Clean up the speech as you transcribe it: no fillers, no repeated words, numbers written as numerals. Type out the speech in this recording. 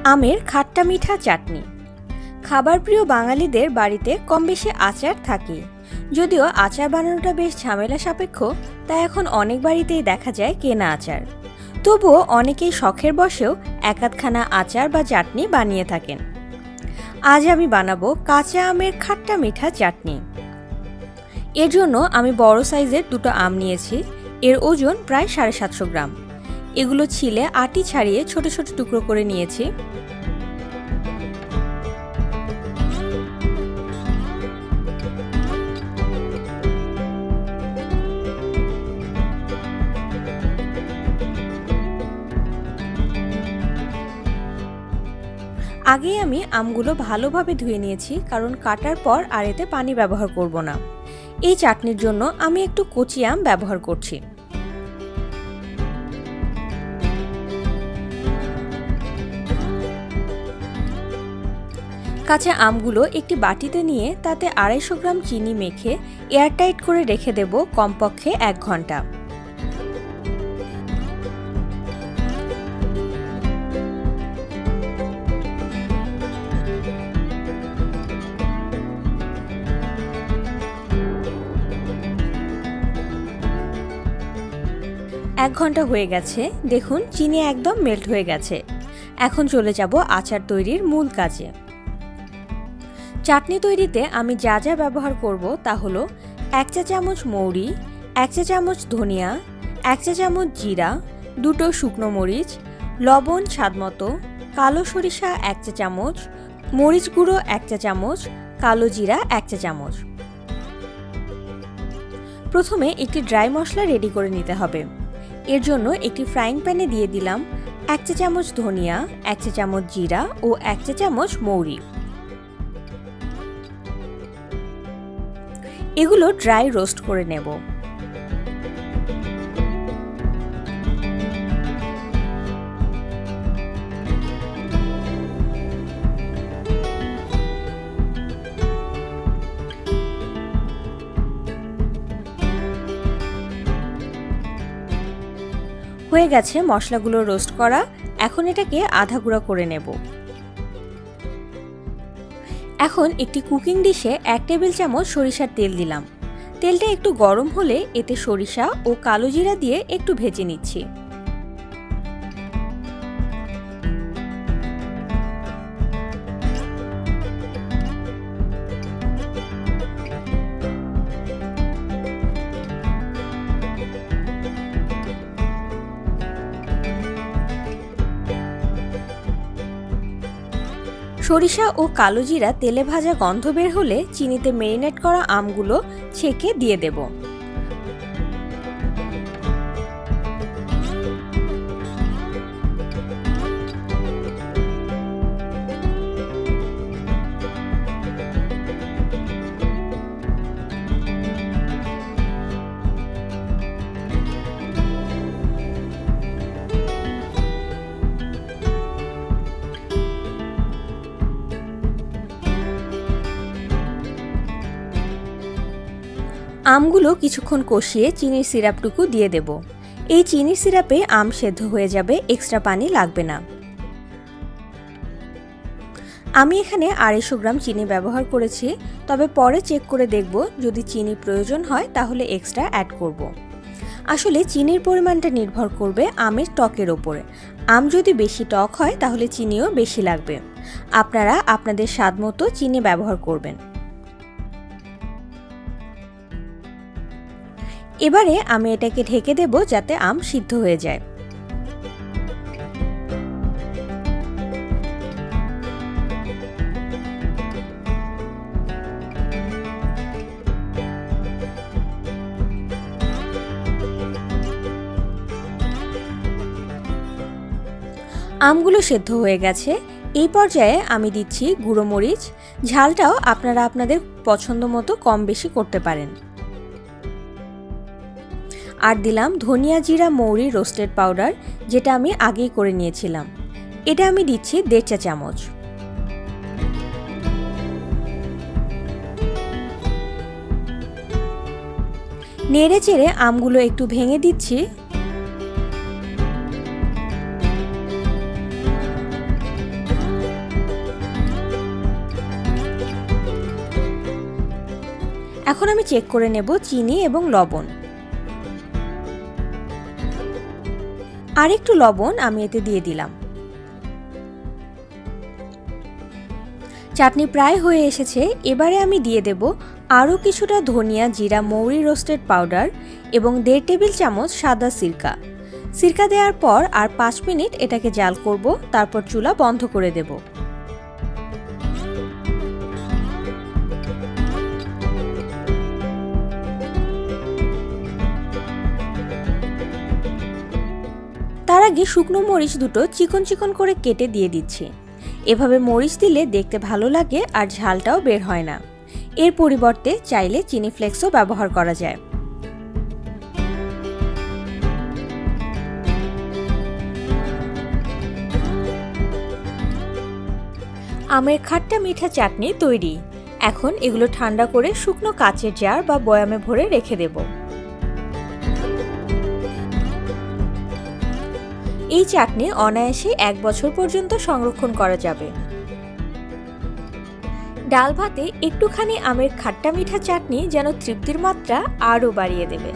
আমের খাট্টা মিঠা চাটনি। খাবার প্রিয় বাঙালিদের বাড়িতে কম বেশি আচার থাকে। যদিও আচার বানানোটা বেশ ঝামেলা সাপেক্ষ, তাই এখন অনেক বাড়িতেই দেখা যায় কেনা আচার। তবুও অনেকেই শখের বশেও এক-আধখানা আচার বা চাটনি বানিয়ে থাকেন। আজ আমি বানাবো কাঁচা আমের খাট্টা মিঠা চাটনি। এর জন্য আমি বড় সাইজের দুটো আম নিয়েছি। এর ওজন প্রায় 750 গ্রাম। এগুলো ছিলে আটি ছাড়িয়ে ছোট ছোট টুকরো করে নিয়েছি। আগেই আমি আমগুলো ভালোভাবে ধুয়ে নিয়েছি, কারণ কাটার পর আর এতে পানি ব্যবহার করব না। এই চাটনির জন্য আমি একটু কচি আম ব্যবহার করছি। কাঁচা আমগুলো একটি বাটিতে নিয়ে তাতে 250 গ্রাম চিনি মেখে এয়ারটাইট করে রেখে দেব কমপক্ষে 1 ঘন্টা। এক ঘন্টা হয়ে গেছে, দেখুন চিনি একদম মেল্ট হয়ে গেছে। এখন চলে যাব আচার তৈরির মূল কাজে। চাটনি তৈরিতে আমি যা যা ব্যবহার করব তা হলো 1 চা চামচ মৌরি, 1 চা চামচ ধনিয়া, 1 চা চামচ জিরা, 2টো শুকনো মরিচ, লবণ স্বাদমতো, কালো সরিষা 1 চা চামচ, মরিচ গুঁড়ো 1 চা চামচ, কালো জিরা 1 চা চামচ। প্রথমে একটি ড্রাই মশলা রেডি করে নিতে হবে। এর জন্য একটি ফ্রাইং প্যানে দিয়ে দিলাম 1 চা চামচ ধনিয়া, 1 চা চামচ জিরা ও 1 চা চামচ মৌরি। এগুলো ড্রাই রোস্ট করে নেব। হয়ে গেছে মশলাগুলো রোস্ট করা। এখন এটাকে আধা গুঁড়া করে নেব। এখন একটি কুকিং ডিশে 1 টেবিল চামচ সরিষার তেল দিলাম। তেলটা একটু গরম হলে এতে সরিষা ও কালো জিরা দিয়ে একটু ভেজে নিচ্ছি। সরিষা ও কালো জিরা তেলে ভাজা গন্ধ বের হলে চিনিতে মেরিনেট করা আমগুলো ছেঁকে দিয়ে দেব। আমগুলো কিছুক্ষণ কষিয়ে চিনির সিরাপটুকু দিয়ে দেব। এই চিনির সিরাপে আম সেদ্ধ হয়ে যাবে, এক্সট্রা পানি লাগবে না। আমি এখানে 250 গ্রাম চিনি ব্যবহার করেছি, তবে পরে চেক করে দেখব, যদি চিনি প্রয়োজন হয় তাহলে এক্সট্রা অ্যাড করব। আসলে চিনির পরিমাণটা নির্ভর করবে আমের টকের ওপরে। আম যদি বেশি টক হয় তাহলে চিনিও বেশি লাগবে। আপনারা আপনাদের স্বাদ মতো চিনি ব্যবহার করবেন। এবারে আমি এটাকে ঢেকে দেব যাতে আম সিদ্ধ হয়ে যায়। আমগুলো সেদ্ধ হয়ে গেছে। এই পর্যায়ে আমি দিচ্ছি গুঁড়ো মরিচ। ঝালটাও আপনারা আপনাদের পছন্দ মতো কম বেশি করতে পারেন। আর দিলাম ধনিয়া জিরা মৌরি রোস্টেড পাউডার, যেটা আমি আগেই করে নিয়েছিলাম। এটা আমি দিচ্ছি 1.5 চা চামচ। নেড়ে চেড়ে আমগুলো একটু ভেঙে দিচ্ছি। এখন আমি চেক করে নেব চিনি এবং লবণ। আর একটু লবণ আমি এতে দিয়ে দিলাম। চাটনি প্রায় হয়ে এসেছে। এবারে আমি দিয়ে দেব আরও কিছুটা ধনিয়া, জিরা, মৌরি রোস্টেড পাউডার এবং 1.5 টেবিল চামচ সাদা সিরকা। সিরকা দেওয়ার পর আর 5 মিনিট এটাকে জাল করব, তারপর চুলা বন্ধ করে দেব। তার আগে শুকনো মরিচ দুটো চিকন চিকন করে কেটে দিয়ে দিচ্ছি। এভাবে মরিচ দিলে দেখতে ভালো লাগে আর ঝালটাও বের হয় না। এর পরিবর্তে চাইলে চিনি ফ্লেক্সও ব্যবহার করা যায়। আমের খাট্টা মিঠা চাটনি তৈরি। এখন এগুলো ঠান্ডা করে শুকনো কাচের জার বা বয়ামে ভরে রেখে দেব। এই চাটনি অনায়াসে 1 বছর পর্যন্ত সংরক্ষণ করা যাবে। ডাল ভাতে একটুখানি আমের খাট্টা মিঠা চাটনি যেন তৃপ্তির মাত্রা আরও বাড়িয়ে দেবে।